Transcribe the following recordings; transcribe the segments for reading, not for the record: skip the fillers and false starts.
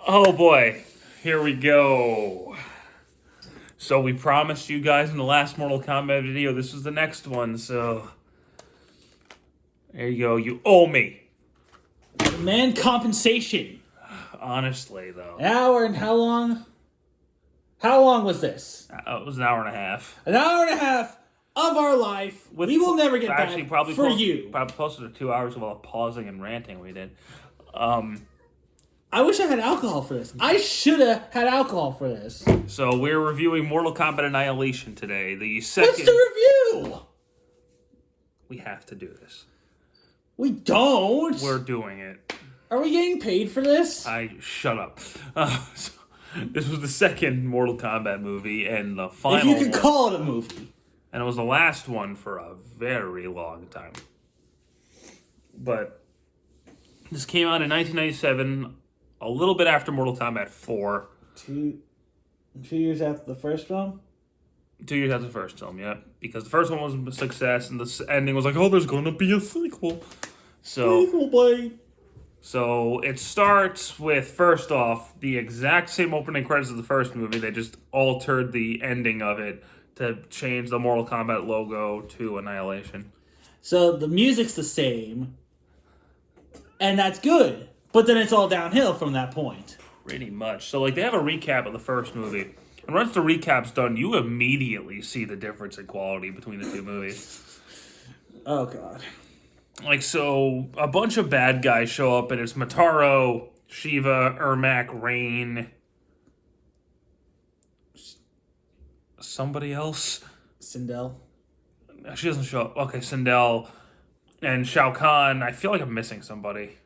Oh boy, here we go. So we promised you guys in the last Mortal Kombat video, this is the next one, so there you go, you owe me. Demand compensation. Honestly, though. An hour and how long? How long was this? It was an hour and a half. An hour and a half of our life. We will never get back probably for you. Probably closer to 2 hours of all pausing and ranting we did. I wish I had alcohol for this. I should have had alcohol for this. So we're reviewing Mortal Kombat Annihilation today. The second. What's the review? We have to do this. We don't. We're doing it. Are we getting paid for this? Shut up. So this was the second Mortal Kombat movie and the final. If you could call it a movie. And it was the last one for a very long time. But this came out in 1997, a little bit after Mortal Kombat 4. 2 years after the first film? 2 years after the first film, yeah. Because the first one was a success, and the ending was like, oh, there's going to be a sequel. Sequel, boy. So it starts with, first off, the exact same opening credits as the first movie. They just altered the ending of it to change the Mortal Kombat logo to Annihilation. So the music's the same, and that's good. But then it's all downhill from that point. Pretty much. So, they have a recap of the first movie. And once the recap's done, you immediately see the difference in quality between the two movies. Oh, God. So a bunch of bad guys show up, and it's Motaro, Shiva, Ermac, Rain. Somebody else? Sindel. She doesn't show up. Okay, Sindel and Shao Kahn. I feel like I'm missing somebody.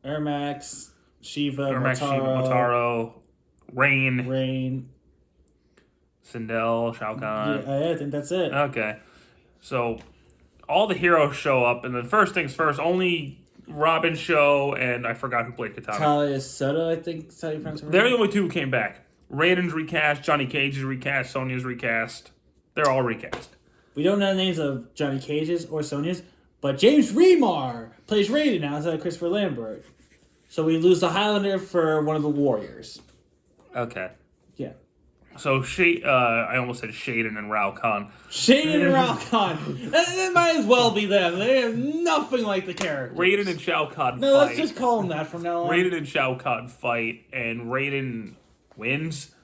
Ermac, Shiva, Motaro, Rain. Sindel, Shao Kahn. Yeah, I think that's it. Okay. So all the heroes show up, and then first things first, only Robin show, and I forgot who played Katana. Talia Soto, I think is how you pronounce her name. They're the only two who came back. Raiden's recast, Johnny Cage is recast, Sonya's recast. They're all recast. We don't know the names of Johnny Cage's or Sonya's, but James Remar plays Raiden now instead of Christopher Lambert. So we lose the Highlander for one of the Warriors. Okay. Yeah. So I almost said Shaden and Rao Khan. Shaden and Rao Khan. That might as well be them. They have nothing like the characters. Raiden and Shao Kahn No, fight. let's just call them that from now on. Raiden and Shao Kahn fight, and Raiden wins.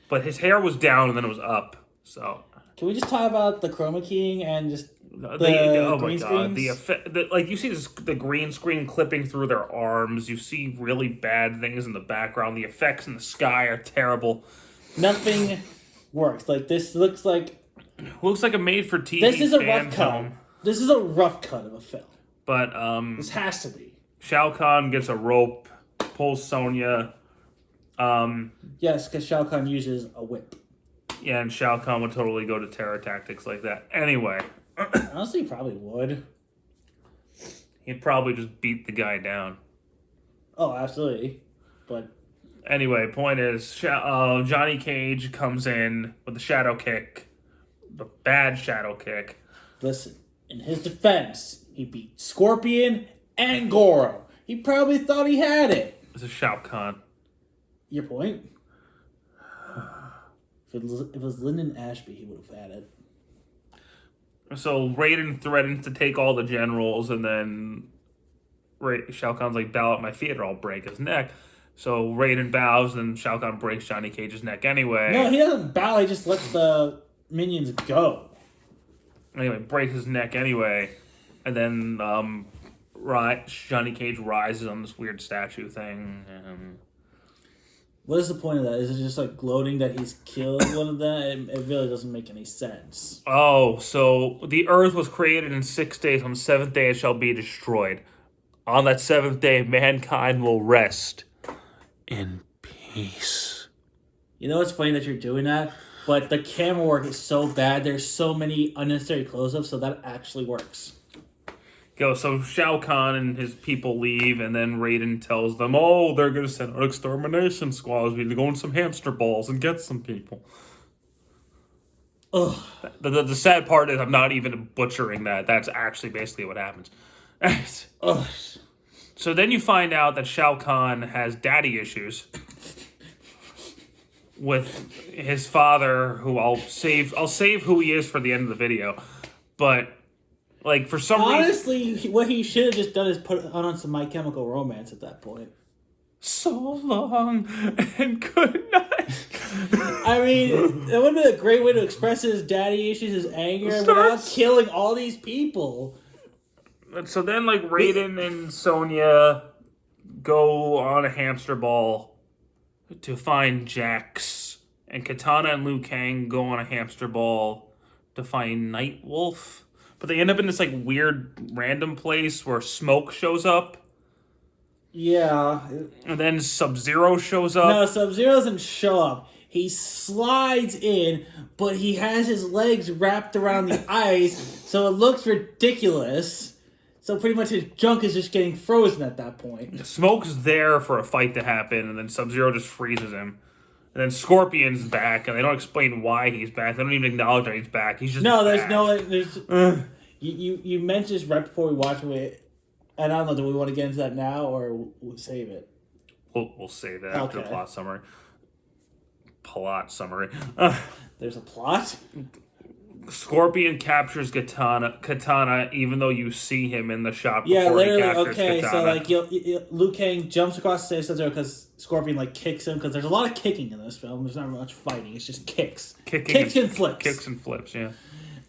But his hair was down and then it was up. So can we just talk about the chroma keying and just the green screens? The effect, you see the green screen clipping through their arms. You see really bad things in the background. The effects in the sky are terrible. Nothing works. This looks like a made-for-TV. This is a rough cut. Film. This is a rough cut of a film. But this has to be. Shao Kahn gets a rope, pulls Sonya. Yes, because Shao Kahn uses a whip. Yeah, and Shao Kahn would totally go to terror tactics like that. Anyway. Honestly, he probably would. He'd probably just beat the guy down. Oh, absolutely. But anyway, point is, Johnny Cage comes in with the shadow kick. The bad shadow kick. Listen, in his defense, he beat Scorpion and Goro. He probably thought he had it. It's a Shao Kahn. Your point? If it was Lyndon Ashby, he would have had it. So Raiden threatens to take all the generals, and then Shao Kahn's like, bow at my feet or I'll break his neck. So Raiden bows, and Shao Kahn breaks Johnny Cage's neck anyway. No, he doesn't bow. He just lets the minions go. Anyway, breaks his neck anyway. And then Johnny Cage rises on this weird statue thing. What is the point of that? Is it just gloating that he's killed one of them? It really doesn't make any sense. Oh, so the earth was created in 6 days. On the 7th day it shall be destroyed. On that 7th day, mankind will rest in peace. You know what's funny that you're doing that? But the camera work is so bad. There's so many unnecessary close-ups, so that actually works. So Shao Kahn and his people leave, and then Raiden tells them, oh, they're going to send out extermination squads. We need to go in some hamster balls and get some people. Ugh. The sad part is I'm not even butchering that. That's actually basically what happens. Ugh. So then you find out that Shao Kahn has daddy issues with his father, who I'll save who he is for the end of the video. But like for some reason, honestly, what he should have just done is put on some My Chemical Romance at that point. So long and good night. I mean, it would have been a great way to express his daddy issues, his anger, without killing all these people. So then, like, Raiden and Sonya go on a hamster ball to find Jax, and Katana and Liu Kang go on a hamster ball to find Nightwolf. But they end up in this, like, weird random place where Smoke shows up. Yeah. And then Sub-Zero shows up. No, Sub-Zero doesn't show up. He slides in, but he has his legs wrapped around the ice, so it looks ridiculous. So pretty much his junk is just getting frozen at that point. Smoke's there for a fight to happen, and then Sub-Zero just freezes him. And then Scorpion's back, and they don't explain why he's back. They don't even acknowledge that he's back. He's just back. You mentioned this right before we watched it, and I don't know, do we want to get into that now, or we'll save it? We'll save that after the plot summary. There's a plot? Scorpion captures Katana, even though you see him in the shop before he captures Katana. So like Liu Kang jumps across the stage because Scorpion like kicks him, because there's a lot of kicking in this film. There's not much fighting. It's just kicks. Kicks and flips. Kicks and flips, yeah.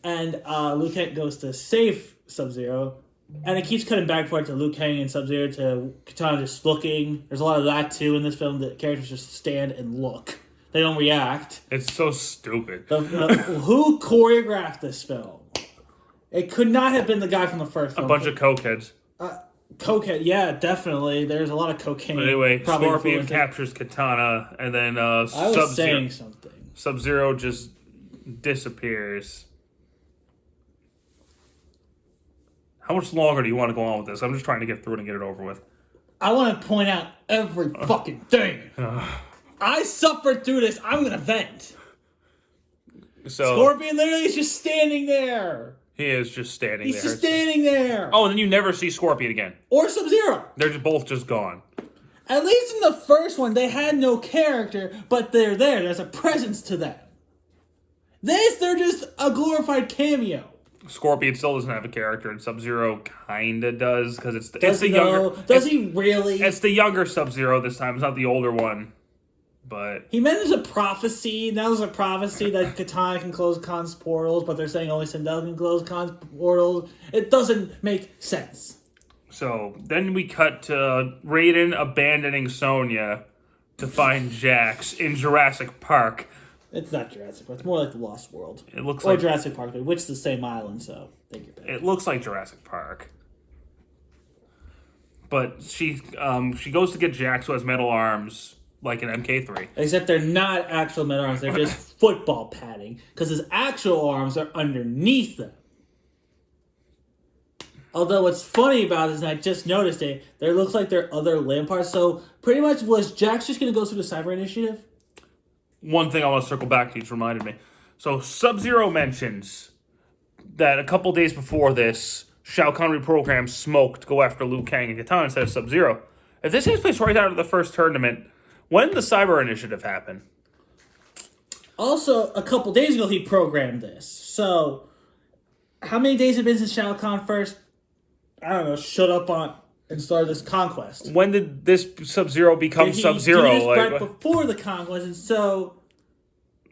And Liu Kang goes to save Sub-Zero, and it keeps cutting back and forth to Liu Kang and Sub-Zero to Katana just looking. There's a lot of that too in this film. The characters just stand and look. They don't react. It's so stupid. Who choreographed this film? It could not have been the guy from the first film. A bunch of cokeheads. Cokehead, yeah, definitely. There's a lot of cocaine. But anyway, Scorpion captures Katana, and then Sub-Zero just disappears. How much longer do you want to go on with this? I'm just trying to get through it and get it over with. I want to point out every fucking thing. I suffered through this. I'm going to vent. So Scorpion literally is just standing there. He is just standing there. He's just standing there. Oh, and then you never see Scorpion again. Or Sub-Zero. They're both just gone. At least in the first one, they had no character, but they're there. There's a presence to them. This, they're just a glorified cameo. Scorpion still doesn't have a character, and Sub-Zero kinda does, because it's the younger. Does he really? It's the younger Sub-Zero this time. It's not the older one. But he meant there's a prophecy. Now there's a prophecy that Katana can close Khan's portals, but they're saying only Sindel can close Khan's portals. It doesn't make sense. So then we cut to Raiden abandoning Sonya to find Jax in Jurassic Park. It's not Jurassic Park. It's more like the Lost World. It looks or like Jurassic Park, which is the same island. So take your pick. It looks like Jurassic Park. But she goes to get Jax, who has metal arms. Like an MK3. Except they're not actual metal arms. They're just football padding. Because his actual arms are underneath them. Although what's funny about it is, and I just noticed it, there looks like there are other limb parts. So pretty much was Jax just going to go through the Cyber Initiative? One thing I want to circle back to, you just reminded me. So Sub-Zero mentions that a couple days before this, Shao Kahn reprogrammed Smoke to go after Liu Kang and Katana instead of Sub-Zero. If this takes place right out of the first tournament, when did the Cyber Initiative happen? Also, a couple days ago, he programmed this. So, how many days have it been since Shao Kahn first, shut up on and started this conquest? When did this Sub-Zero become Sub-Zero? He did this right before the conquest, and so...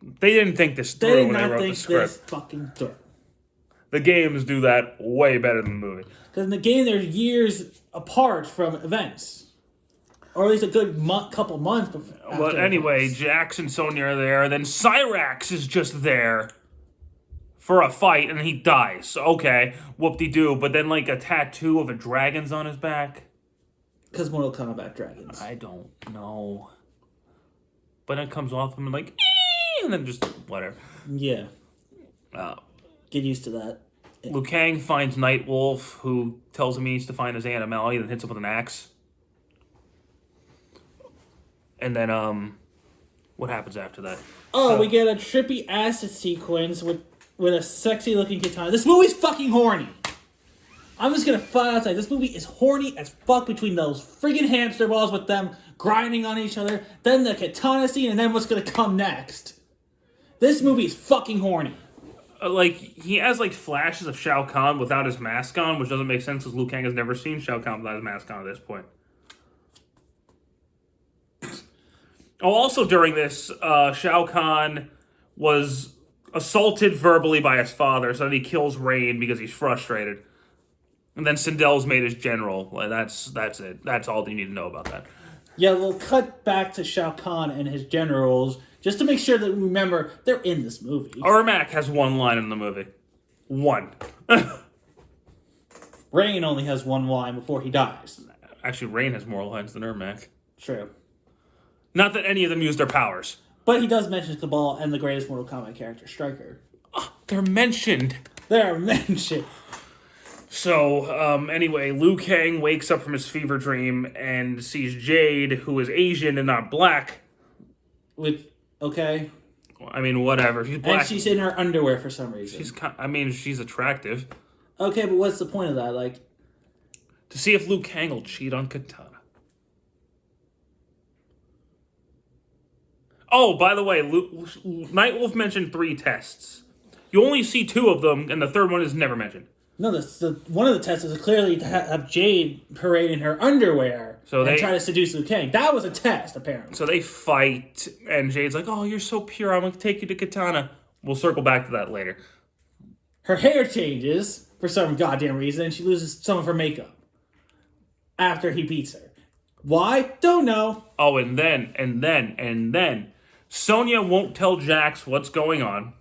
They didn't think this through when they wrote the script. They did not think this fucking through. The games do that way better than the movie. Because in the game, they're years apart from events. Or at least a good couple months before. But anyway, Jax and Sonya are there. Then Cyrax is just there for a fight, and he dies. Okay, whoop-de-doo. But then, like, a tattoo of a dragon's on his back. Because Mortal Kombat dragons. I don't know. But it comes off him and like, and then just whatever. Yeah. Get used to that. Liu Kang finds Nightwolf, who tells him he needs to find his Aunt Amelie, then hits him with an axe. And then, what happens after that? We get a trippy acid sequence with a sexy-looking katana. This movie's fucking horny. I'm just gonna flat out say this movie is horny as fuck between those friggin' hamster balls with them grinding on each other, then the katana scene, and then what's gonna come next. This movie is fucking horny. Like, he has, like, flashes of Shao Kahn without his mask on, which doesn't make sense because Liu Kang has never seen Shao Kahn without his mask on at this point. Oh, also during this, Shao Kahn was assaulted verbally by his father, so then he kills Rain because he's frustrated. And then Sindel's made his general. Like, that's it. That's all you need to know about that. Yeah, we'll cut back to Shao Kahn and his generals, just to make sure that we remember they're in this movie. Ermac has one line in the movie. One. Rain only has one line before he dies. Actually, Rain has more lines than Ermac. True. Not that any of them use their powers. But he does mention Cabal and the greatest Mortal Kombat character, Stryker. Oh, they're mentioned. They're mentioned. So, anyway, Liu Kang wakes up from his fever dream and sees Jade, who is Asian and not black. Okay. I mean, whatever. She's black. And she's in her underwear for some reason. She's attractive. Okay, but what's the point of that? Like, to see if Liu Kang will cheat on Katana. Oh, by the way, Nightwolf mentioned 3 tests. You only see 2 of them, and the third one is never mentioned. No, one of the tests is clearly to have Jade parade in her underwear and try to seduce Liu Kang. That was a test, apparently. So they fight, and Jade's like, "Oh, you're so pure. I'm going to take you to Katana." We'll circle back to that later. Her hair changes for some goddamn reason, and she loses some of her makeup after he beats her. Why? Don't know. Oh, and then, Sonya won't tell Jax what's going on.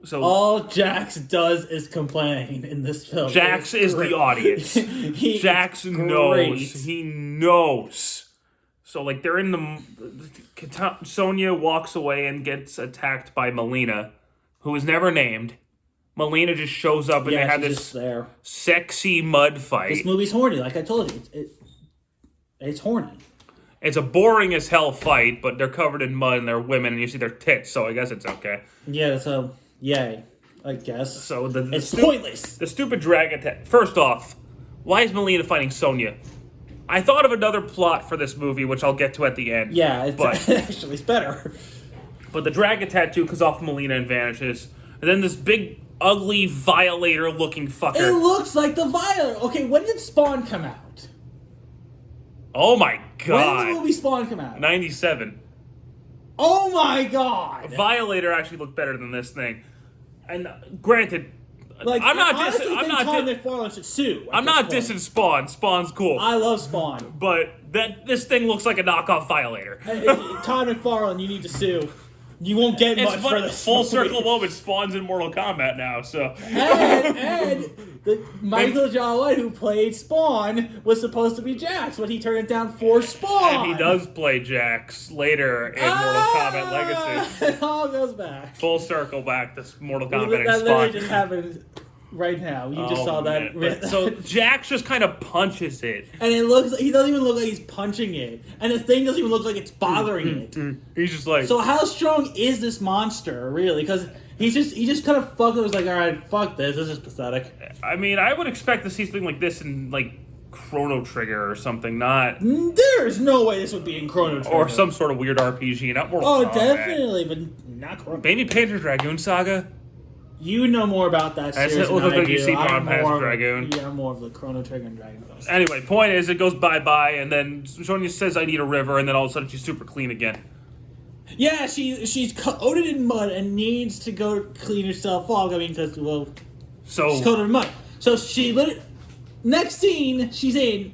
So all Jax does is complain in this film. Jax is the audience. Jax knows. He knows. So, like, they're in the... Sonya walks away and gets attacked by Melina, who is never named. Melina just shows up and they have this sexy mud fight. This movie's horny, like I told you. It's horny. It's a boring as hell fight, but they're covered in mud and they're women and you see their tits, so I guess it's okay. Yeah, so... Yay, I guess. So it's pointless. The stupid drag attack. First off, why is Melina fighting Sonya? I thought of another plot for this movie, which I'll get to at the end. Yeah, actually, it's better. But the dragon tattoo comes off Melina and vanishes. And then this big, ugly, Violator-looking fucker. It looks like the Violator. Okay, when did Spawn come out? Oh my god. When did the movie Spawn come out? 97. Oh my god! Violator actually looked better than this thing. And granted, like, I'm not dissing Spawn. Spawn's cool. I love Spawn. But this thing looks like a knockoff Violator. Todd McFarlane, you need to sue. You won't get much for this. Full circle moment. Spawn's in Mortal Kombat now, so. And Michael Jai White, who played Spawn, was supposed to be Jax, but he turned it down for Spawn. And he does play Jax later in Mortal Kombat Legacy. It all goes back. Full circle back to Mortal Kombat and That Spawn. literally just happened right now. You just saw that. So Jax just kind of punches it. And he doesn't even look like he's punching it. And the thing doesn't even look like it's bothering it. He's just like... So how strong is this monster, really? Because he just kind of fucking was like, alright, fuck this. This is pathetic. I mean, I would expect to see something like this in, like, Chrono Trigger or something, not... There's no way this would be in Chrono Trigger. Or some sort of weird RPG, not Mortal Kombat. Oh, definitely, but not Chrono Trigger. Maybe Panzer Dragoon Saga? You know more about that series than I do. You see Panzer Dragoon. Yeah, I'm more of the Chrono Trigger and Dragon Quest. Anyway, point is, it goes bye-bye, and then Sonya says, I need a river, and then all of a sudden she's super clean again. Yeah, she's coated in mud and needs to go clean herself off. I mean, because, well, she's coated in mud. So next scene, she's in,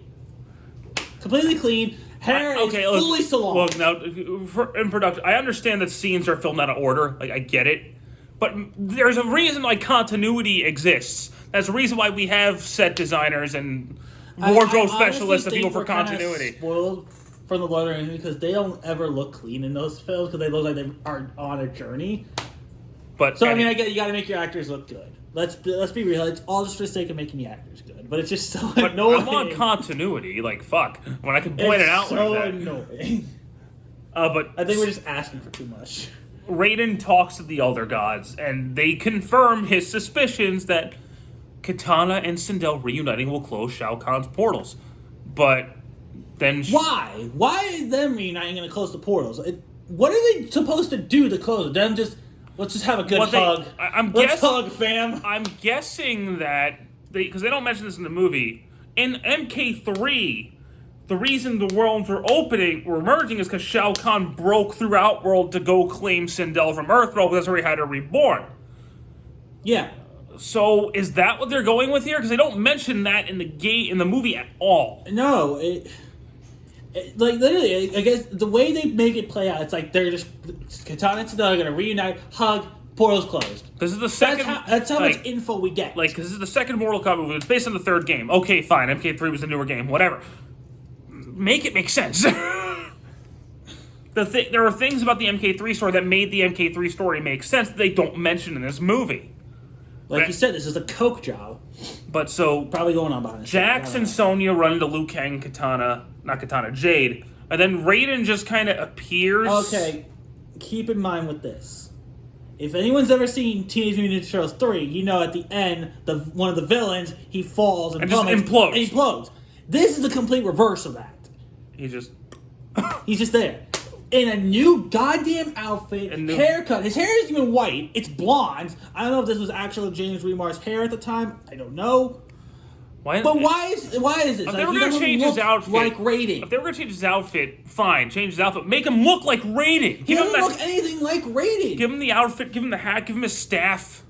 completely clean, hair is fully salon. Look, now, in production, I understand that scenes are filmed out of order. Like, I get it. But there's a reason why continuity exists. That's the reason why we have set designers and wardrobe specialists and people for continuity. Spoiled from the Lord of the Rings because they don't ever look clean in those films because they look like they are on a journey. But I mean, I get you got to make your actors look good. Let's be real. It's all just for the sake of making the actors good. But it's just so annoying. I'm on continuity. Like, fuck. When I can point it out like that. It's so annoying. But I think we're just asking for too much. Raiden talks to the Elder Gods, and they confirm his suspicions that Katana and Sindel reuniting will close Shao Kahn's portals. But then... Why? Why is them reuniting going to close the portals? What are they supposed to do to close it? Then just, let's just have a good hug. Let's hug, fam. I'm guessing that, because they don't mention this in the movie, in MK3, the reason the worlds were merging is because Shao Kahn broke through Outworld to go claim Sindel from Earthrealm, because that's where he had her reborn. Yeah. So is that what they're going with here? Because they don't mention that in the movie at all. No, like literally, I guess the way they make it play out, it's like they're just Katana and Sindel are gonna reunite, hug, portals closed. This is the second. That's how much info we get. Like, this is the second Mortal Kombat movie. It's based on the third game. Okay, fine. MK3 was the newer game. Whatever. Make it make sense. There are things about the MK3 story that made the MK3 story make sense that they don't mention in this movie. Like you said, this is a coke job. But so... Probably going on behind the Jax and Sonya run into Liu Kang, Jade. And then Raiden just kind of appears. Okay, keep in mind with this. If anyone's ever seen Teenage Mutant Ninja Turtles 3, you know at the end, one of the villains, he falls and just implodes. And implodes. This is the complete reverse of that. He's just there. In a new goddamn outfit, haircut. His hair isn't even white. It's blonde. I don't know if this was actual James Remar's hair at the time. I don't know. Why is this? If they were going to change his outfit, like Raiden. If they were going to change his outfit, fine. Change his outfit. Make him look like Raiden. He doesn't look anything like Raiden. Give him the outfit. Give him the hat. Give him his staff.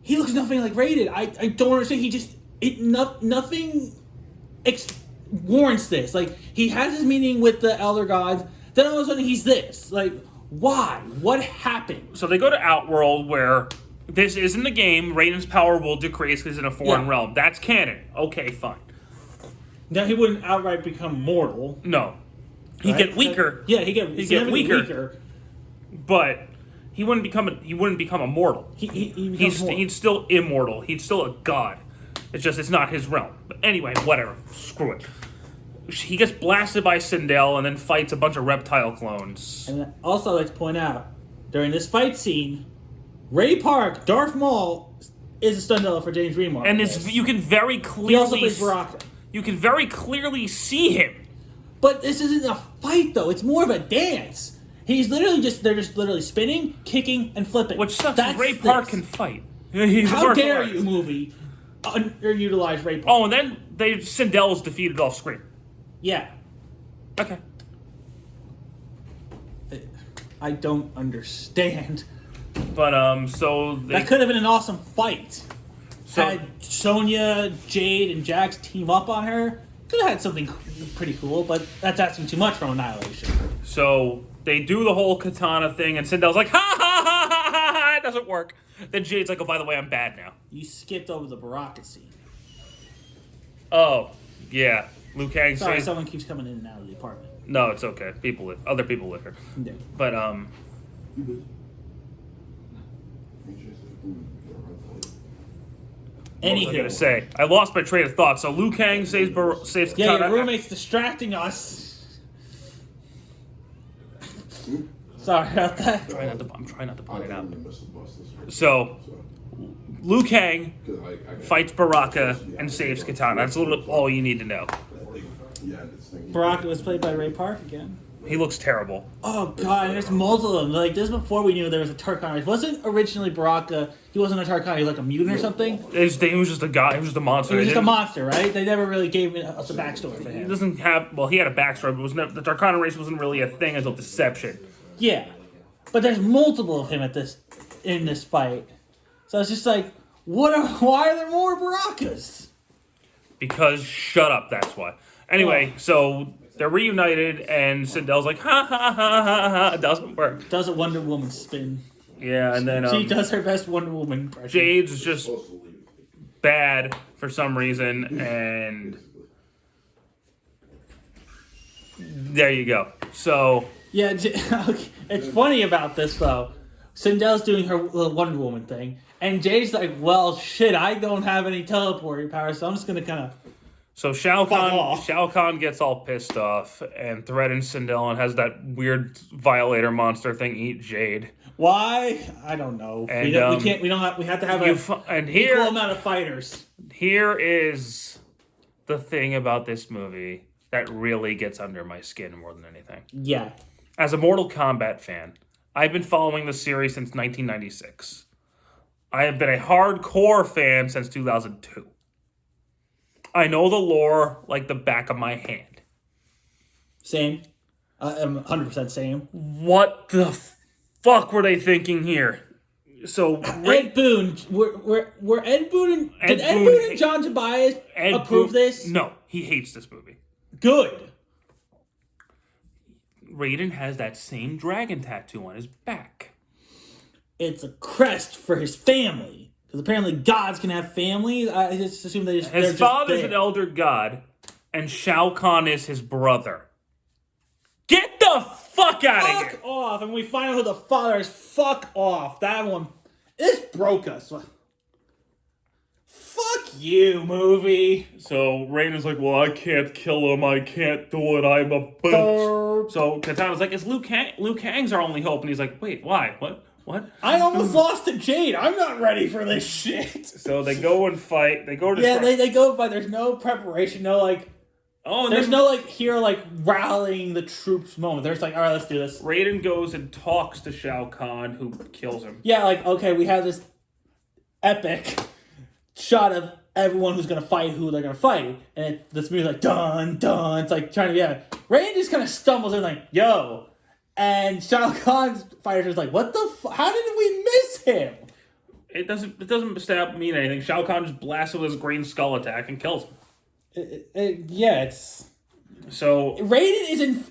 He looks nothing like Raiden. I don't understand. Nothing warrants this. Like, he has his meeting with the Elder Gods, then all of a sudden he's this. Like, why? What happened? So they go to Outworld, where this isn't the game. Raiden's power will decrease because it's in a foreign realm. That's canon. Okay, fine. Now, he wouldn't outright become mortal. No. He'd get weaker. He'd get weaker. But he wouldn't become a mortal. He's still immortal. He's still a god. It's not his realm. But anyway, whatever. Screw it. He gets blasted by Sindel and then fights a bunch of reptile clones. And also, I'd like to point out, during this fight scene, Ray Park, Darth Maul, is a Stundella for James Remar. And you can very clearly... He also plays Baraka. You can very clearly see him. But this isn't a fight, though. It's more of a dance. They're just literally spinning, kicking, and flipping. Which sucks, Ray Park can fight. How dare you, movie, underutilize Ray Park. Oh, and then Sindel's defeated off screen. Yeah. Okay. I don't understand. But, so... That could have been an awesome fight. Had Sonya, Jade, and Jax team up on her. Could have had something pretty cool, but that's asking too much from Annihilation. So, they do the whole katana thing, and Sindel's like, ha ha ha ha ha ha, it doesn't work. Then Jade's like, oh, by the way, I'm bad now. You skipped over the Baraka scene. Oh, yeah. Liu Kang Sorry, someone keeps coming in and out of the apartment. No, it's okay. Other people live here. Yeah. But, Anywho. What was I gonna say? I lost my train of thought. So Liu Kang saves Katana. Yeah, your roommate's distracting us. Sorry about that. I'm trying not to point it out. So, Liu Kang fights Baraka and saves Katana. That's all you need to know. Baraka was played by Ray Park again. He looks terrible. Oh god, there's multiple of them. Like, this before we knew there was a Tarkhan race. Wasn't originally Baraka, he wasn't a Tarkhan, he was like a mutant or something? He was just a guy, he was just a monster. He was just a monster, right? They never really gave us a backstory for him. He doesn't have, he had a backstory, but the Tarkhan race wasn't really a thing until Deception. Yeah. But there's multiple of him in this fight. So it's just like, why are there more Barakas? Because, shut up, that's why. Anyway, so they're reunited, and Sindel's like, ha ha ha ha ha, it doesn't work. Does a Wonder Woman spin. Yeah, and then... she does her best Wonder Woman impression. Jade's just bad for some reason, and... there you go. So... Yeah, it's funny about this, though. Sindel's doing her little Wonder Woman thing, and Jade's like, well, shit, I don't have any teleporting power, so I'm just going to kind of So Shao off. Kahn gets all pissed off and threatens Sindel and has that weird violator monster thing eat Jade. Why? I don't know. And, we can't. We don't have. We have to have an equal amount of fighters. Here is the thing about this movie that really gets under my skin more than anything. Yeah. As a Mortal Kombat fan, I've been following the series since 1996. I have been a hardcore fan since 2002. I know the lore like the back of my hand. Same. I'm 100% same. What the fuck were they thinking here? So Ed Boon, were Ed Boon and Ed Boon and John Tobias approve this? No, he hates this movie. Good. Raiden has that same dragon tattoo on his back. It's a crest for his family. Because apparently gods can have families. I just assume His father's an elder god, and Shao Kahn is his brother. Get the fuck out of here! Fuck off! And we find out who the father is. Fuck off! That one. This broke us. Fuck you, movie. So Raiden's like, well, I can't kill him. I can't do it. I'm a bitch. So Katana's like, it's Liu Kang. Liu Kang's our only hope. And he's like, wait, why? What? I almost lost to Jade. I'm not ready for this shit. So they go and fight. They go to they go and fight. There's no preparation. No there's no hero rallying the troops moment. There's all right, let's do this. Raiden goes and talks to Shao Kahn, who kills him. Yeah, okay, we have this epic shot of everyone who's gonna fight who they're gonna fight, and this movie's like dun dun. It's like trying to Raiden just kind of stumbles in like yo. And Shao Kahn's fighters are like, what the how did we miss him? It doesn't mean anything. Shao Kahn just blasts him with his green skull attack and kills him. It's... So... Raiden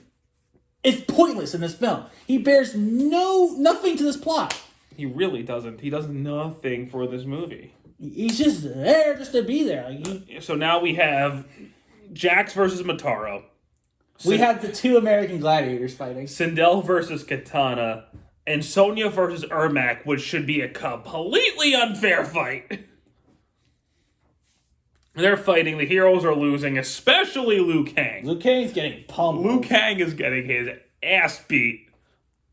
is pointless in this film. He bears nothing to this plot. He really doesn't. He does nothing for this movie. He's just there just to be there. So now we have Jax versus Motaro. We have the two American gladiators fighting. Sindel versus Katana. And Sonya versus Ermac, which should be a completely unfair fight. They're fighting. The heroes are losing, especially Liu Kang. Liu Kang's getting pummeled. Liu Kang is getting his ass beat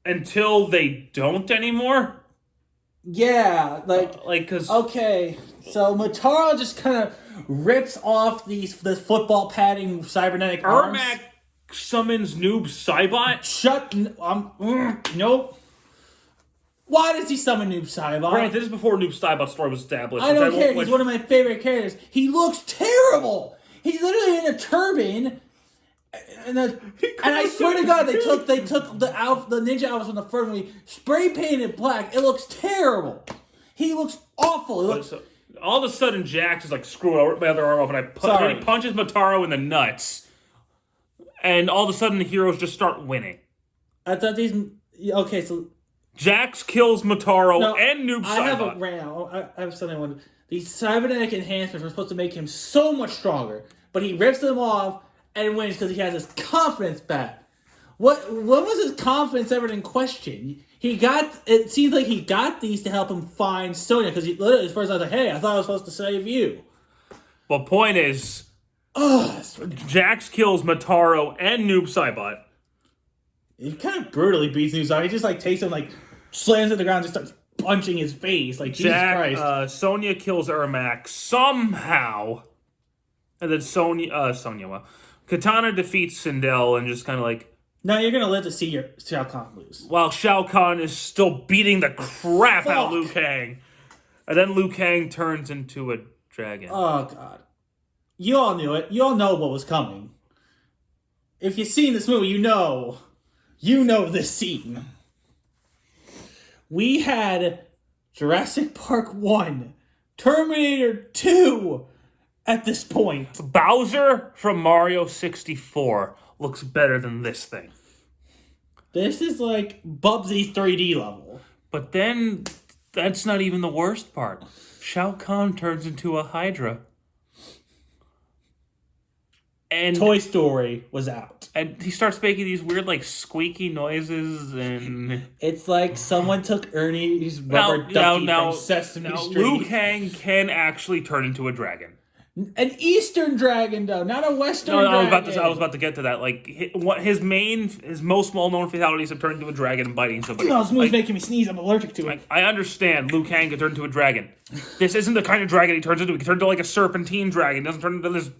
until they don't anymore. Yeah, because okay, so Motaro just kind of rips off the football padding cybernetic arms. Ermac summons Noob Saibot. Nope. Why does he summon Noob Saibot? Right, this is before Noob Saibot's story was established. I don't care. He's one of my favorite characters. He looks terrible. He's literally in a turban. And I swear to God, they took the ninja outfits from the first movie, spray painted black. It looks terrible. He looks awful. All of a sudden, Jax is like, screw it, I rip my other arm off, and he punches Motaro in the nuts. And all of a sudden, the heroes just start winning. I thought these... Okay, so... Jax kills Motaro and Noob I Saibot. have something I want to... These cybernetic enhancements were supposed to make him so much stronger, but he rips them off and wins because he has his confidence back. When was his confidence ever in question? It seems like he got these to help him find Sonya, because he literally, at first I was like, hey, I thought I was supposed to save you. Well, point is, Jax kills Motaro and Noob Saibot. He kind of brutally beats Noob Saibot. He just takes him, slams to the ground and just starts punching his face. Jesus Christ. Sonya kills Ermac somehow. And then Katana defeats Sindel and just kind of now you're going to live to see your Shao Kahn lose. While Shao Kahn is still beating the crap out of Liu Kang. And then Liu Kang turns into a dragon. Oh, God. You all knew it. You all know what was coming. If you've seen this movie, you know this scene. We had Jurassic Park 1, Terminator 2 at this point. Bowser from Mario 64 looks better than this thing. This is Bubsy 3D level. But then, that's not even the worst part. Shao Kahn turns into a Hydra. And Toy Story was out. And he starts making these weird, squeaky noises, and... It's like someone took Ernie's rubber ducky from Sesame Street. Liu Kang can actually turn into a dragon. An Eastern dragon, though, not a Western No, dragon. I was about to get to that. Like his most well-known fatalities have turned into a dragon and biting somebody. No, this movie's making me sneeze. I'm allergic to it. I understand Liu Kang could turn into a dragon. This isn't the kind of dragon he turns into. He can turn into like a serpentine dragon. He doesn't turn into this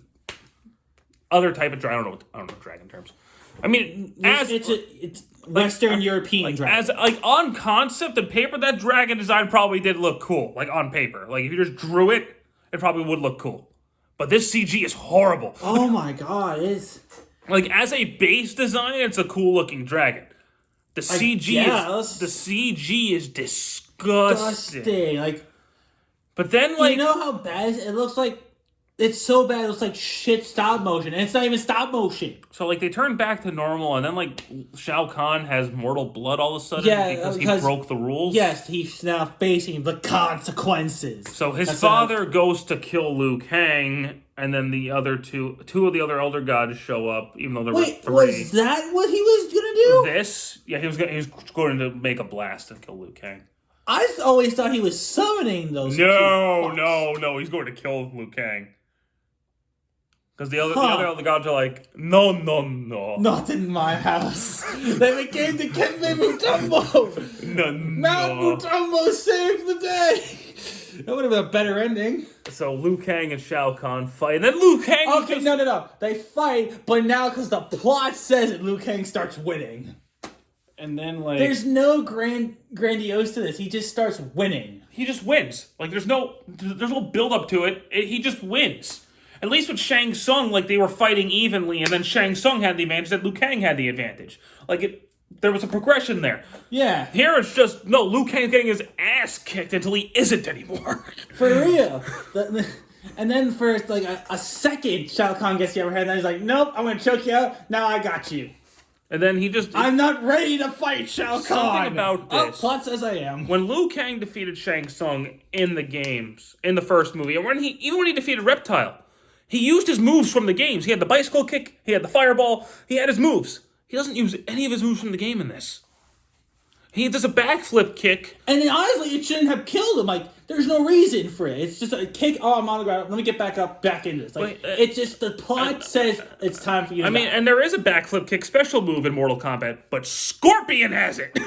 other type of dragon. I don't know dragon terms. I mean, it's Western European dragon. As on concept and paper, that dragon design probably did look cool. Like on paper, like if you just drew it, it probably would look cool. But this CG is horrible. Oh my god, it's like as a base design, it's a cool looking dragon. The CG is disgusting. Like, but then like you know how bad it looks like. It's so bad. It looks like shit stop motion, and it's not even stop motion. So like they turn back to normal, and then like Shao Kahn has mortal blood all of a sudden because he broke the rules. Yes, he's now facing the consequences. So his father goes to kill Liu Kang, and then the other two of the other elder gods show up, even though there were three. Was that what he was gonna do? He was going to make a blast and kill Liu Kang. I always thought he was summoning those. No, he's going to kill Liu Kang. Because the other gods are like, no. Not in my house. They became the Kenmei Mutombo. No. Mount Mutombo saved the day. That would have been a better ending. So Liu Kang and Shao Kahn fight, and then Liu Kang... Okay, no. They fight, but now because the plot says it, Liu Kang starts winning. And then, like... There's no grandiose to this. He just starts winning. He just wins. Like, there's no build-up to it. He just wins. At least with Shang Tsung, like, they were fighting evenly, and then Shang Tsung had the advantage, that Liu Kang had the advantage. Like, there was a progression there. Yeah. Here it's just, no, Liu Kang's getting his ass kicked until he isn't anymore. For real. And then for, like, a second, Shao Kahn gets the upper hand, and then he's like, nope, I'm going to choke you out, now I got you. And then he just... I'm not ready to fight Shao Kahn. Something about this. Plot says I am. When Liu Kang defeated Shang Tsung in the games, in the first movie, and even when he defeated Reptile, he used his moves from the games. He had the bicycle kick, he had the fireball, he had his moves. He doesn't use any of his moves from the game in this. He does a backflip kick. And then honestly, it shouldn't have killed him. Like, there's no reason for it. It's just a kick, I'm on the ground, let me get back into this. Like, it's just, the plot says it's time for you to die. And there is a backflip kick special move in Mortal Kombat, but Scorpion has it.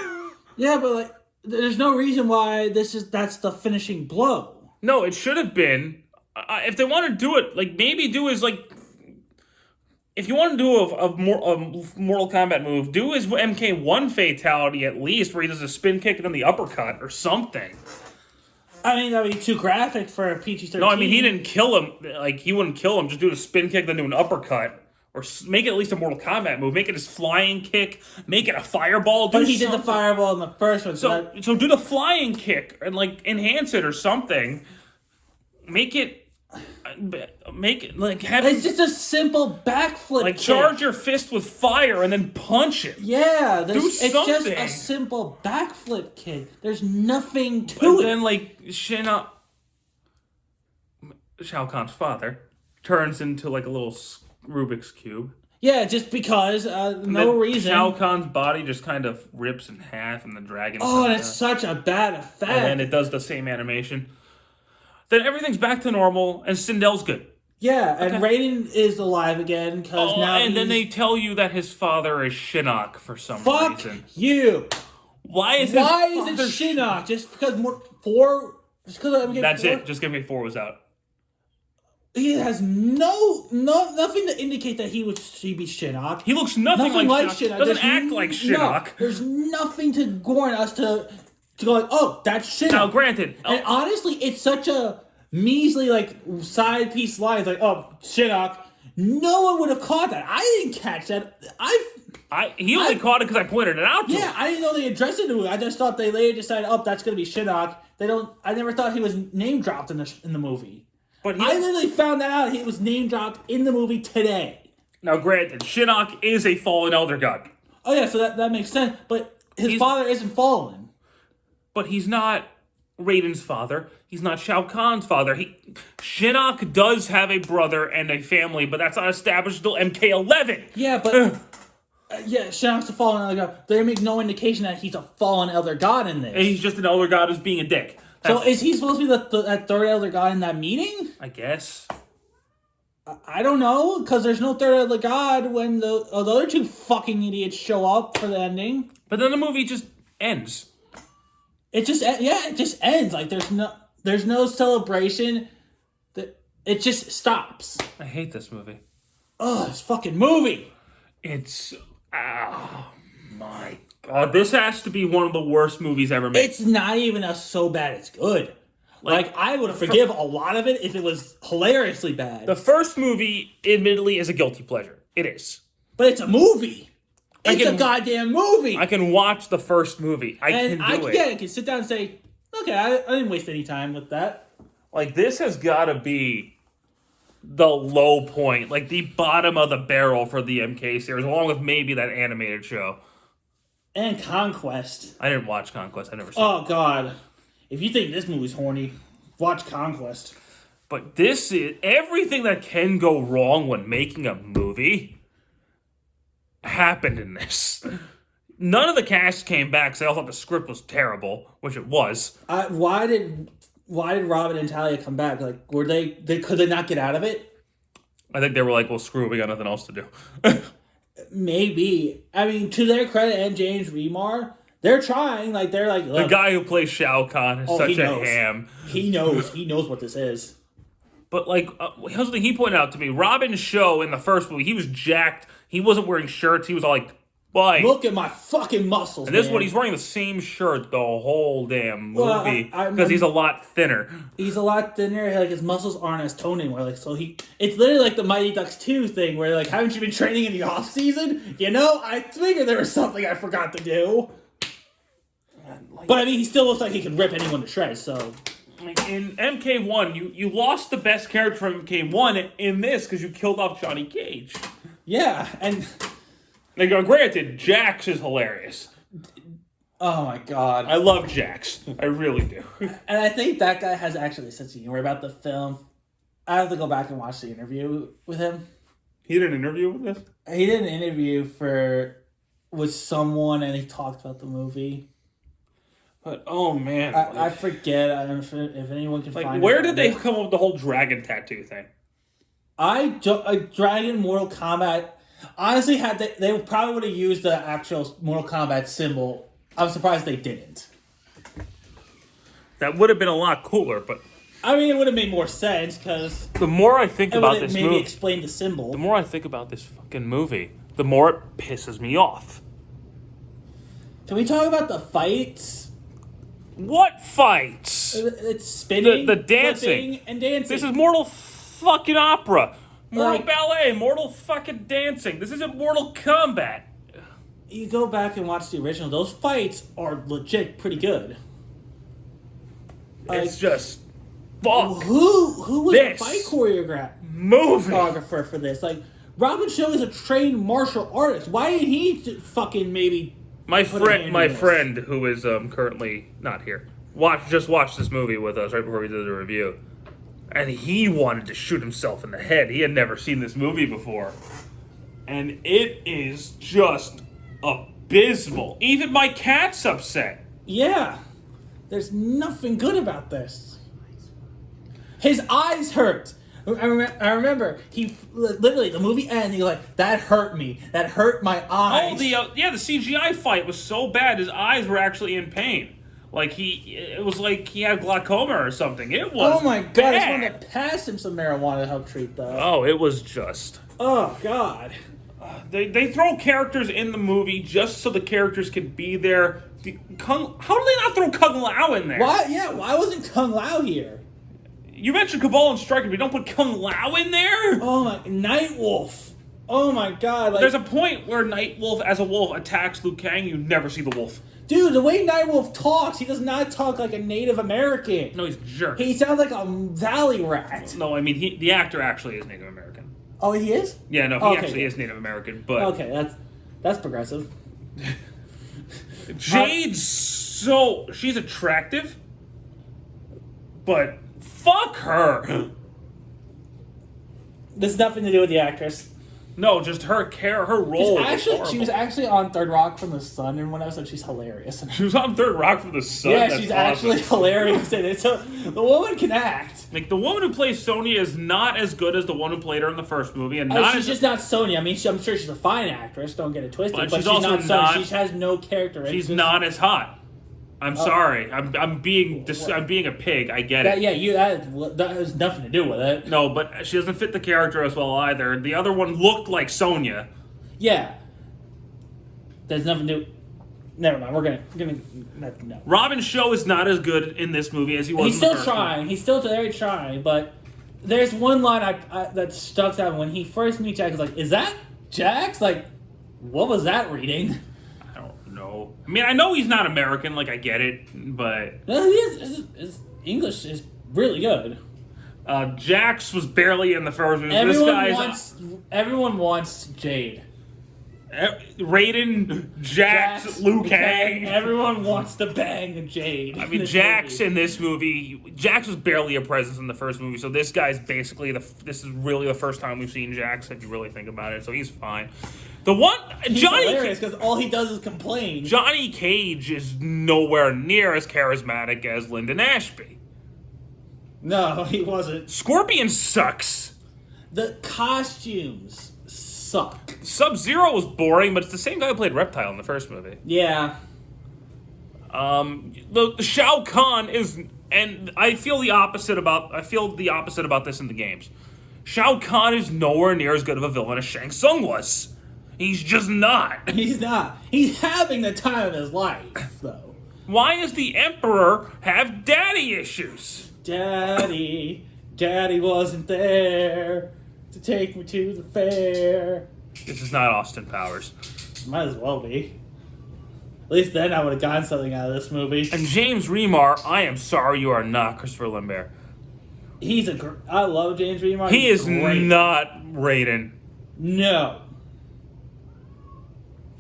Yeah, but like, there's no reason why that's the finishing blow. No, it should have been... if they want to do it, like, maybe do is, like... If you want to do a Mortal Kombat move, do his MK1 fatality at least, where he does a spin kick and then the uppercut or something. I mean, that would be too graphic for a PG-13. No, I mean, he didn't kill him. Like, he wouldn't kill him. Just do a spin kick, then do an uppercut. Or make it at least a Mortal Kombat move. Make it his flying kick. Make it a fireball. But he did the fireball in the first one. So do the flying kick and, like, enhance it or something. Make it like have it's just a simple backflip. Like kick. Charge your fist with fire and then punch it. Yeah, do it's something. just a simple backflip kick. There's nothing to and it. Then like Shao Kahn's father turns into like a little Rubik's cube. Yeah, just because no reason. Shao Kahn's body just kind of rips in half, and the dragon. Oh, and it's such a bad effect. And then it does the same animation. Then everything's back to normal, and Sindel's good. Yeah, and Raiden is alive again, because now and then they tell you that his father is Shinnok for some Fuck reason. you! Why is it Shinnok? Just because four... Just because That's it. Just give me 4 was out. He has nothing to indicate that he be Shinnok. He looks nothing like Shinnok. Doesn't act like Shinnok. No, there's nothing to warrant us to go like, oh, that's Shinnok. Now, granted. And honestly, it's such a measly, like, side piece line. It's like, oh, Shinnok. No one would have caught that. I didn't catch that. He only caught it because I pointed it out to him. Yeah, I didn't know they addressed it to him. I just thought they later decided, oh, that's going to be Shinnok. I never thought he was name dropped in the movie. But I literally found that out. He was name dropped in the movie today. Now, granted, Shinnok is a fallen elder god. Oh, yeah, so that makes sense. But his father isn't fallen. But he's not Raiden's father. He's not Shao Kahn's father. Shinnok does have a brother and a family, but that's not established until MK11. Yeah, but... Shinnok's a fallen elder god. They make no indication that he's a fallen elder god in this. And he's just an elder god who's being a dick. So is he supposed to be that third elder god in that meeting? I guess. I don't know, because there's no third of the god when the other two fucking idiots show up for the ending. But then the movie just ends. It just ends. Like there's no celebration. It just stops. I hate this movie. Oh, this fucking movie. It's oh my god. This has to be one of the worst movies ever made. It's not even so bad it's good. Like I would forgive a lot of it if it was hilariously bad. The first movie, admittedly, is a guilty pleasure. It is. But it's a movie. It's a goddamn movie. I can watch the first movie. I can sit down and say, okay, I didn't waste any time with that. Like, this has got to be the low point. Like, the bottom of the barrel for the MK series, along with maybe that animated show. And Conquest. I didn't watch Conquest. I never saw it. Oh, God. If you think this movie's horny, watch Conquest. But this is... Everything that can go wrong when making a movie happened in this. None of the cast came back because they all thought the script was terrible, which it was. Why did Robin and Talia come back? Like, could they not get out of it? I think they were like, well, screw it, we got nothing else to do. Maybe. I mean, to their credit, and James Remar, they're trying. Like, they're like, look, the guy who plays Shao Kahn is such a ham. He knows what this is. But, like, here's the thing he pointed out to me. Robin's show in the first movie, he was jacked. He wasn't wearing shirts. He was all like, boy. Look at my fucking muscles, And this one, he's wearing the same shirt the whole damn movie. Well, because he's a lot thinner. He's a lot thinner. Like, his muscles aren't as toned anymore. Like, so it's literally like the Mighty Ducks 2 thing where, like, haven't you been training in the off season? You know, I figured there was something I forgot to do. But, I mean, he still looks like he can rip anyone to shreds, so... Like in MK1, you lost the best character from MK1 in this because you killed off Johnny Cage. Yeah, and... Like, granted, Jax is hilarious. Oh my god. I love Jax. I really do. And I think that guy has actually a sense of humor about the film. I have to go back and watch the interview with him. He did an interview with this? He did an interview with someone and he talked about the movie. But, oh man. I forget if anyone can find it. Where did they come up with the whole dragon tattoo thing? Dragon Mortal Kombat... Honestly, they probably would have used the actual Mortal Kombat symbol. I'm surprised they didn't. That would have been a lot cooler, but... I mean, it would have made more sense, because... The more I think about this movie... maybe explain the symbol. The more I think about this fucking movie, the more it pisses me off. Can we talk about the fights? What fights? It's spinning, the dancing, and dancing. This is Mortal fucking Opera. Mortal Like, Ballet, Mortal fucking Dancing. This isn't Mortal Kombat. You go back and watch the original. Those fights are legit pretty good. It's just fuck. Who was the fight choreographer for this? Like, Robin Show is a trained martial artist. Why didn't he fucking maybe? My friend who is currently not here just watched this movie with us right before we did the review. And he wanted to shoot himself in the head. He had never seen this movie before. And it is just abysmal. Even my cat's upset. Yeah. There's nothing good about this. His eyes hurt. I remember, he literally, the movie ends, he's like, that hurt me. That hurt my eyes. Oh, the CGI fight was so bad, his eyes were actually in pain. Like, it was like he had glaucoma or something. It was Oh my god, bad. I just wanted to pass him some marijuana to help treat that. Oh, it was just... Oh, God. They throw characters in the movie just so the characters can be there. How do they not throw Kung Lao in there? Why? Yeah, why wasn't Kung Lao here? You mentioned Cabal and Striker, but you don't put Kung Lao in there? Oh my... Nightwolf. Oh my god. Like, there's a point where Nightwolf, as a wolf, attacks Liu Kang. You never see the wolf. Dude, the way Nightwolf talks, he does not talk like a Native American. No, he's a jerk. He sounds like a valley rat. No, I mean, the actor actually is Native American. Oh, he is? Yeah, no, he actually is Native American, but... Okay, that's progressive. Jade's she's attractive, but fuck her. This has nothing to do with the actress. No, just her role. She was actually on Third Rock from the Sun in one episode. She's hilarious. She was on Third Rock from the Sun. Yeah, That's she's awesome. actually hilarious in it. So the woman can act. Like, the woman who plays Sonya is not as good as the one who played her in the first movie, and She's just not Sonya. I mean, I'm sure she's a fine actress. Don't get it twisted. But But she's she's also not Sonya. not- She has no character. she's not as hot. I'm sorry. I'm being a pig. I get it. That has nothing to do with it. No, but she doesn't fit the character as well either. The other one looked like Sonya. Yeah. There's nothing to. Never mind. We're gonna no. Robin Show is not as good in this movie as he was. He's in the still first trying. One. He's still very trying. But there's one line that stuck out when he first meets Jax. Like, is that Jax? Like, what was that reading? I don't know. I mean, I know he's not American. Like, I get it, but No, he is. His English is really good. Jax was barely in the first movie. Everyone wants Jade. Raiden, Jax, Liu Kang. Everyone wants to bang Jade. I mean, Jax in this movie, Jax was barely a presence in the first movie, so this guy's basically this is really the first time we've seen Jax, if you really think about it. So he's fine. He's hilarious because all he does is complain. Johnny Cage is nowhere near as charismatic as Lyndon Ashby. No, he wasn't. Scorpion sucks. The costumes suck. Sub-Zero was boring, but it's the same guy who played Reptile in the first movie. Yeah. The Shao Kahn is, and I feel the opposite about this in the games. Shao Kahn is nowhere near as good of a villain as Shang Tsung was. He's just not. He's not. He's having the time of his life, though. Why does the Emperor have daddy issues? Daddy wasn't there to take me to the fair. This is not Austin Powers. Might as well be. At least then I would have gotten something out of this movie. And James Remar, I am sorry you are not Christopher Lambert. I love James Remar. He is great. not Raiden. No.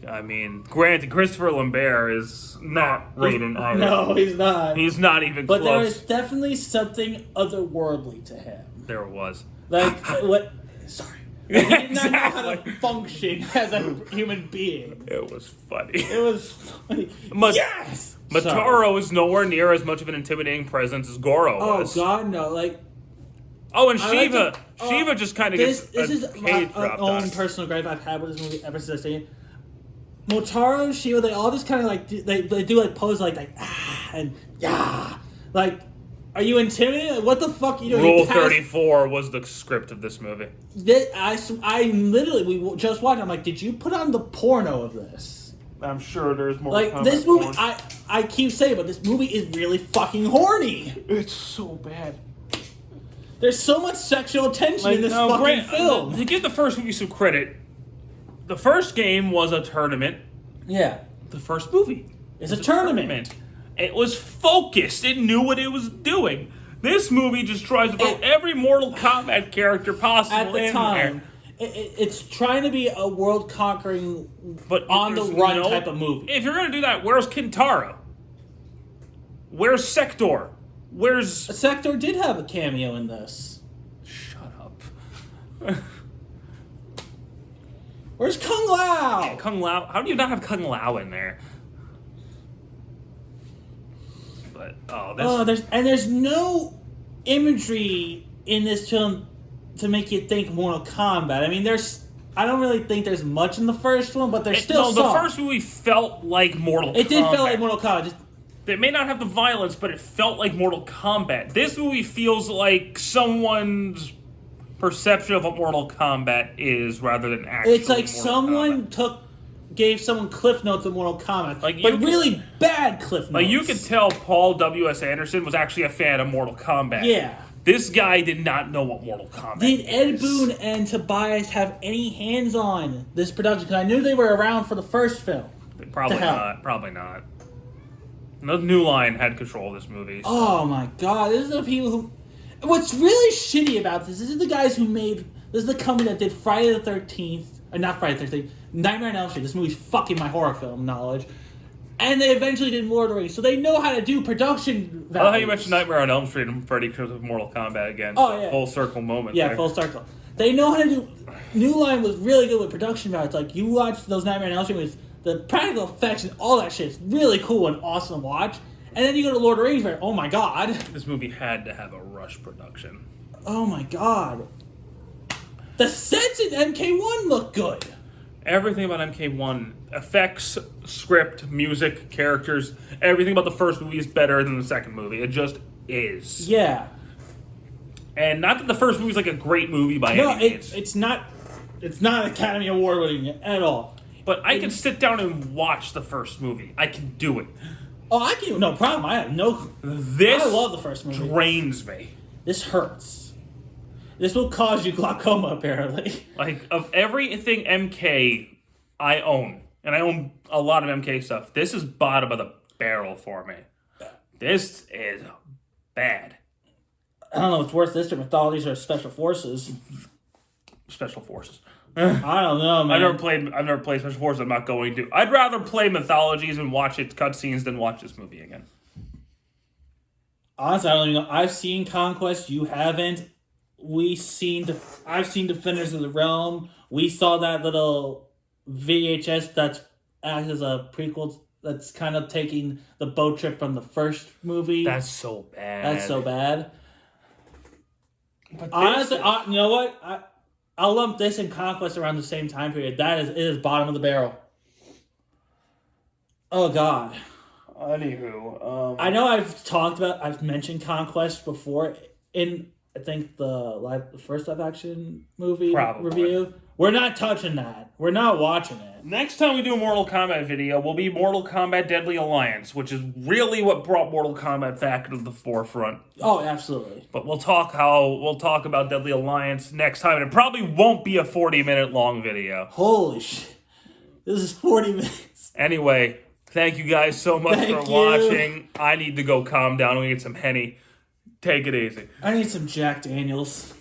I mean, granted, Christopher Lambert is not Raiden either. No, he's not. He's not even but close. there is definitely something otherworldly to him. There it was. Like, what? Sorry. Like, he did not know how to function as a human being. It was funny. It was funny. Yes! Motaro is nowhere near as much of an intimidating presence as Goro was. Oh, God, no. Like, oh, and Shiva. Shiva just kind of gets this is my own personal gripe I've had with this movie ever since I've seen it. Motaro, Shiva, they all just kind of like they do like pose like and yeah, like, are you intimidated? What the fuck are you doing? Rule 34 was the script of this movie. I literally we just watched. I'm like, did you put on the porno of this? I'm sure there's more. Like this movie, I keep saying, but this movie is really fucking horny. It's so bad. There's so much sexual tension in this fucking film. To give the first movie some credit, the first game was a tournament. Yeah. The first movie is a tournament. It was focused. It knew what it was doing. This movie just tries to throw every Mortal Kombat character possible at the in time. there. It's trying to be a world-conquering, but on-the-run type of movie. If you're going to do that, where's Kintaro? Where's Sector? Sector did have a cameo in this. Shut up. Where's Kung Lao? Yeah, Kung Lao. How do you not have Kung Lao in there? But there's no imagery in this film to make you think Mortal Kombat. I mean, I don't really think there's much in the first one, but there's still some. The first movie felt like Mortal Kombat. It did feel like Mortal Kombat. It may not have the violence, but it felt like Mortal Kombat. This movie feels like someone's perception of what Mortal Kombat is rather than actually. It's like someone gave someone cliff notes of Mortal Kombat, but really bad cliff notes. Like, you could tell Paul W.S. Anderson was actually a fan of Mortal Kombat. Yeah. This guy did not know what Mortal Kombat is. Did Ed Boon and Tobias have any hands on this production? Because I knew they were around for the first film. Probably not. Probably not. The New Line had control of this movie. So. Oh my god. This is the people who... What's really shitty about this is the guys who made... This is the company that did Friday the 13th... Or not Friday the 13th. Nightmare on Elm Street. This movie's fucking my horror film knowledge. And they eventually did Lord of the Rings. So they know how to do production values. I love how you mentioned Nightmare on Elm Street and Freddy because of Mortal Kombat again. Oh, yeah. Full circle moment. Yeah, there. full circle. They know how to do. New Line was really good with production values. Like you watch those Nightmare on Elm Street movies, the practical effects and all that shit is really cool and awesome to watch. And then you go to Lord of the Rings, where oh my god, This movie had to have a rush production. oh my god, the sets in MK1 look good. Everything about MK1, effects, script, music, characters, everything about the first movie is better than the second movie. It just is. Yeah. And not that the first movie is like a great movie by No, any means. it's not Academy Award winning at all. But I can sit down and watch the first movie. I can do it. Oh, I can no problem. I have no. This I love the first movie. drains me. This hurts. This will cause you glaucoma, apparently. Like, of everything MK I own, and I own a lot of MK stuff, this is bottom of the barrel for me. This is bad. I don't know if it's worth this or Mythologies or Special Forces. Special Forces. I don't know, man. I've never played Special Forces. I'm not going to. I'd rather play Mythologies and watch its cutscenes than watch this movie again. Honestly, I don't even know. I've seen Conquest. You haven't. I've seen Defenders of the Realm. We saw that little VHS that's acts as a prequel. That's kind of taking the boat trip from the first movie. That's so bad. That's so bad. But Honestly, you know what? I'll lump this and Conquest around the same time period. It is bottom of the barrel. Oh God. Anywho, I know I've mentioned Conquest before in I think the first live action movie review. We're not touching that. We're not watching it. next time we do a Mortal Kombat video will be Mortal Kombat Deadly Alliance, which is really what brought Mortal Kombat back into the forefront. Oh, absolutely. But we'll talk about Deadly Alliance next time, and it probably won't be a 40-minute long video. Holy shit. This is 40 minutes. Anyway, thank you guys so much for watching. I need to go calm down and get some Henny. Take it easy. I need some Jack Daniels.